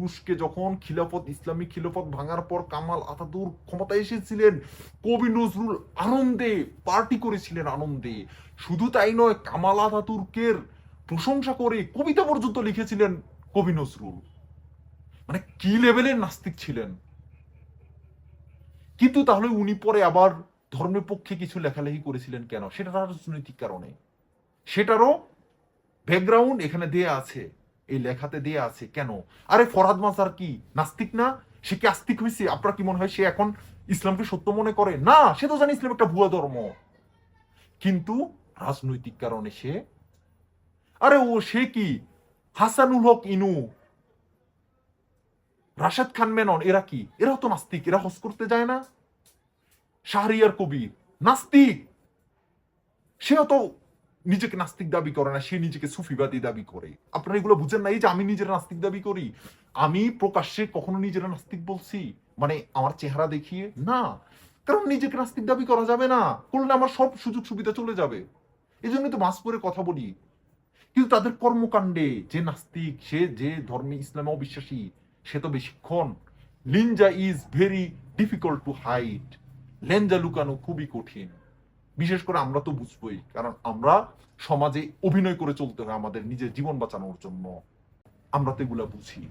তুরস্কে যখন ইসলামিক খিলাফত ভাঙার পর কামাল আতাতুর্ক ক্ষমতায় এসেছিলেন, কবি নজরুল আনন্দে পার্টি করেছিলেন, আনন্দে। শুধু তাই নয়, কামাল আতাতুর্কের প্রশংসা করে কবিতা পর্যন্ত লিখেছিলেন কবি নজরুল। মানে কি লেভেলের নাস্তিক ছিলেন। কিন্তু তাহলে উনি পরে আবার ধর্মের পক্ষে কিছু লেখালেখি করেছিলেন কেন? সেটা রাজনৈতিক কারণে। সেটারও ব্যাকগ্রাউন্ড এখানে দেয়া আছে, এই লেখাতে দেয়া আছে। কেন? আরে ফরহাদ মাজার কি নাস্তিক না? সে কি আস্তিক হয়েছে? আপনার কি মনে হয় সে এখন ইসলামকে সত্য মনে করে? না, সে তো জানে ইসলাম একটা ভুয়া ধর্ম। কিন্তু রাজনৈতিক কারণে সে, আরে সে কি হাসানুল হক ইনু, রাশেদ খান মেনন, এরা কি? এরাও তো নাস্তিক, এরা হজ করতে যায় না? শাহরিয়ার কবির নাস্তিক, সেও তো নিজেকে নাস্তিক দাবি করে না, সে নিজেকে সুফিবাদী দাবি করে। আপনারা এগুলো বুঝেন না? এই যে আমি নিজের নাস্তিক দাবি করি, আমি প্রকাশ্যে কখনো নিজের নাস্তিক বলছি মানে আমার চেহারা দেখিয়ে? না, কারণ নিজেকে নাস্তিক দাবি করা যাবে না, করলে আমার সব সুযোগ সুবিধা চলে যাবে। এই জন্যই তো মাস করে কথা বলি। কিন্তু তাদের কর্মকাণ্ডে যে নাস্তিক, সে যে ধর্মে ইসলামে অবিশ্বাসী, সে তো বেশিক্ষণ, Linza is very difficult to hide, Lenza লুকানো খুবই কঠিন। বিশেষ করে আমরা তো বুঝবোই, কারণ আমরা সমাজে অভিনয় করে চলতে হয় আমাদের নিজের জীবন বাঁচানোর জন্য। আমরা তো এগুলা বুঝি।